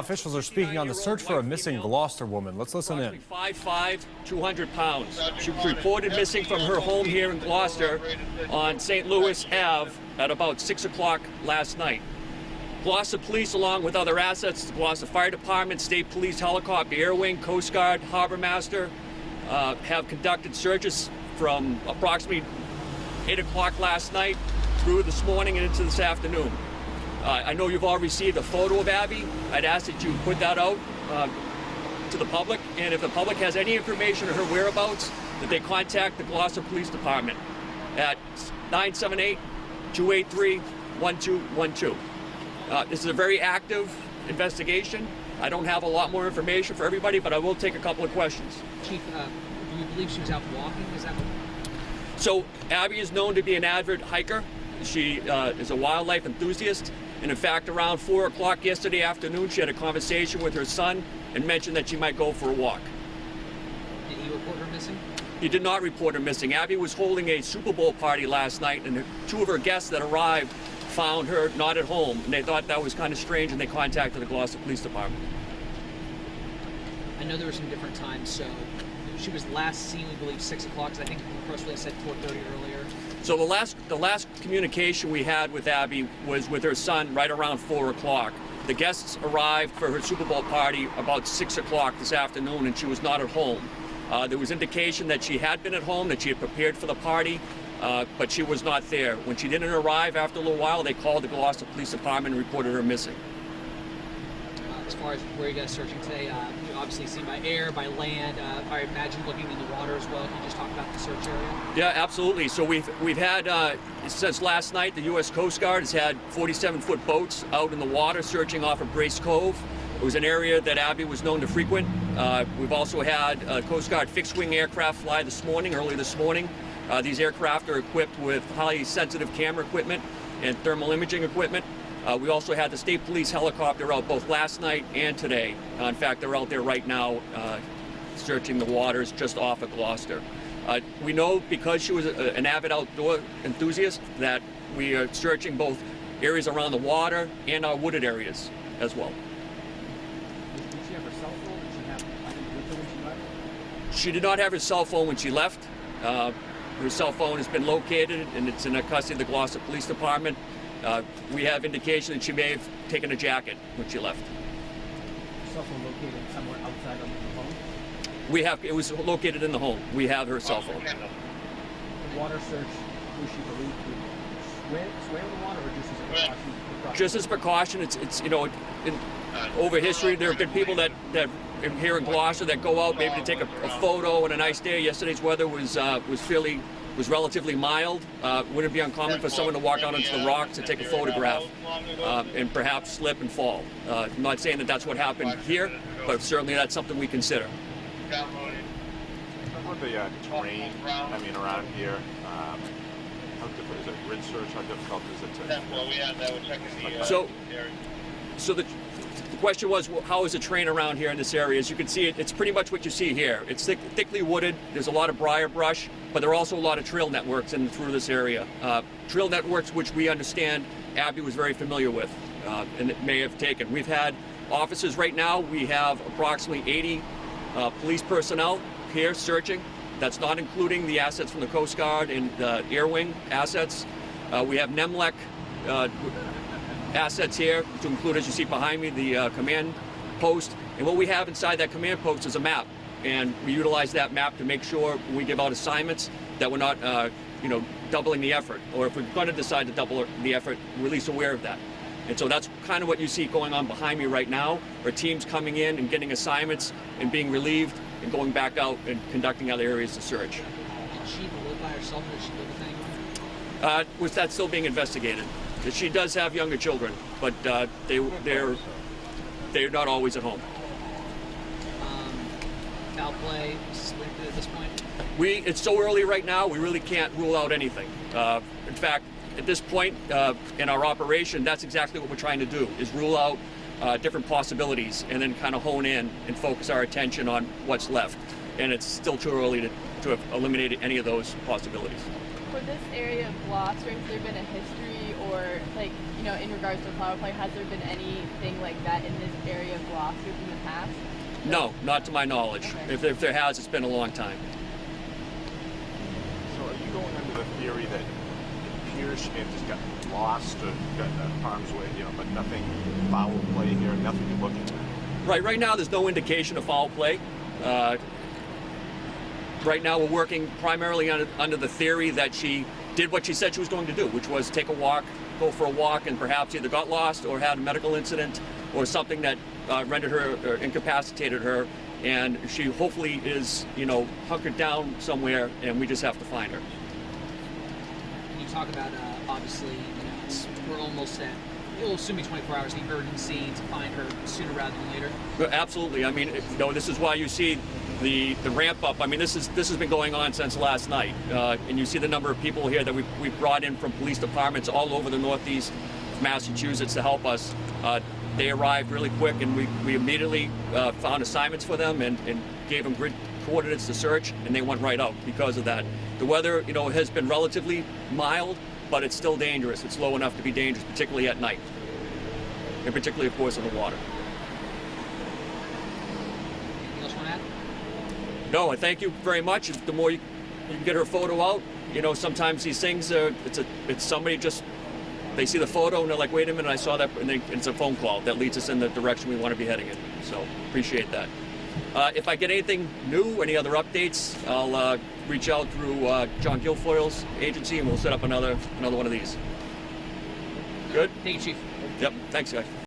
officials are speaking on the search for a missing Gloucester woman. Let's listen in. 5'5", 200 pounds. She was reported missing from her home here in Gloucester on St. Louis Ave at about 6 o'clock last night. Gloucester Police, along with other assets, the Gloucester Fire Department, State Police Helicopter Air Wing, Coast Guard, Harbor Master, have conducted searches from approximately 8 o'clock last night through this morning and into this afternoon. I know you've all received a photo of Abbie. I'd ask that you put that out to the public, and if the public has any information on her whereabouts, that they contact the Gloucester Police Department at 978-283-1212. This is a very active investigation. I don't have a lot more information for everybody, but I will take a couple of questions. Chief, do you believe she was out walking? Is that what... So Abbie is known to be an avid hiker. She is a wildlife enthusiast. And in fact, around 4 o'clock yesterday afternoon, she had a conversation with her son and mentioned that she might go for a walk. Did he report her missing? He did not report her missing. Abbie was holding a Super Bowl party last night, and two of her guests that arrived found her not at home, and they thought that was kind of strange, and they contacted the Gloucester Police Department. I know there were some different times, so she was last seen, we believe, 6 o'clock, because I think the press release said 4:30 earlier. So the last communication we had with Abbie was with her son right around 4 o'clock. The guests arrived for her Super Bowl party about 6 o'clock this afternoon, and she was not at home. There was indication that she had been at home, that she had prepared for the party, but she was not there. When she didn't arrive after a little while, they called the Gloucester Police Department and reported her missing. As far as where you guys are searching today, you obviously seen by air, by land. I imagine looking in the water as well. Can you just talk about the search area? Yeah, absolutely. So we've had since last night, the U.S. Coast Guard has had 47-foot boats out in the water searching off of Brace Cove. It was an area that Abbie was known to frequent. We've also had Coast Guard fixed-wing aircraft fly early this morning. These aircraft are equipped with highly sensitive camera equipment and thermal imaging equipment. We also had the State Police helicopter out both last night and today. In fact, they're out there right now searching the waters just off of Gloucester. We know because she was an avid outdoor enthusiast that we are searching both areas around the water and our wooded areas as well. Did she have her cell phone? Did she have anything with her when she left? She did not have her cell phone when she left. Her cell phone has been located and it's in the custody of the Gloucester Police Department. We have indication that she may have taken a jacket when she left. Cell phone located somewhere outside of the home? It was located in the home. We have her cell phone. The water search, who she believed swam in the water, or just as a precaution? Just as a precaution, it's over history, there have been people that here in Gloucester that go out maybe to take a photo on a nice day. Yesterday's weather was relatively mild. Wouldn't be uncommon for someone to walk out onto the rocks to take a photograph and perhaps slip and fall. I'm not saying that that's what happened here, but certainly that's something we consider. How about the terrain, around here? How difficult is it? Grid search, how difficult is it to... So the question was, well, how is the terrain around here in this area? As you can see, it's pretty much what you see here. It's thickly wooded. There's a lot of briar brush, but there are also a lot of trail networks through this area. Trail networks which we understand Abbie was very familiar with and it may have taken. We've had officers right now. We have approximately 80 police personnel here searching. That's not including the assets from the Coast Guard and the Air Wing assets. We have NEMLEC assets here, to include, as you see behind me, the command post. And what we have inside that command post is a map. And we utilize that map to make sure when we give out assignments that we're not, doubling the effort. Or if we're going to decide to double the effort, we're at least aware of that. And so that's kind of what you see going on behind me right now, are teams coming in and getting assignments and being relieved and going back out and conducting other areas to search. Did she live by herself, or did she live with anyone? Was that still being investigated? She does have younger children, but they're not always at home. Foul play at this point? It's so early right now, we really can't rule out anything. In fact, at this point in our operation, that's exactly what we're trying to do, is rule out different possibilities and then kind of hone in and focus our attention on what's left. And it's still too early to have eliminated any of those possibilities. For this area of Gloucester, has there been a history or or like, you know, in regards to foul play, has there been anything like that in this area of Gloucester in the past? No, not to my knowledge. Okay. If there has, it's been a long time. So are you going under the theory that it appears she may have just got lost or got harm's way, you know, but nothing foul play here, nothing you're looking at? Right now there's no indication of foul play. Right now we're working primarily under the theory that she did what she said she was going to do, which was take a walk, go for a walk, and perhaps either got lost or had a medical incident or something that rendered her or incapacitated her, and she hopefully is, you know, hunkered down somewhere, and we just have to find her. Can you talk about, obviously, you know, we're almost at, it'll assume 24 hours, the urgency to find her sooner rather than later? Absolutely. I mean, you know, this is why you see the ramp up. I mean, this has been going on since last night, and you see the number of people here that we've brought in from police departments all over the Northeast of Massachusetts to help us. They arrived really quick, and we immediately found assignments for them and gave them grid coordinates to search, and they went right out because of that. The weather, you know, has been relatively mild, but it's still dangerous. It's low enough to be dangerous, particularly at night, and particularly, of course, in the water. Anything else you want to add? No, I thank you very much. The more you can get her photo out, you know, sometimes these things it's somebody just, they see the photo and they're like, wait a minute, I saw that, and it's a phone call that leads us in the direction we want to be heading in. So appreciate that. If I get anything new, any other updates, I'll reach out through John Guilfoyle's agency, and we'll set up another one of these. Good? Thank you, Chief. Yep. Thanks, guys.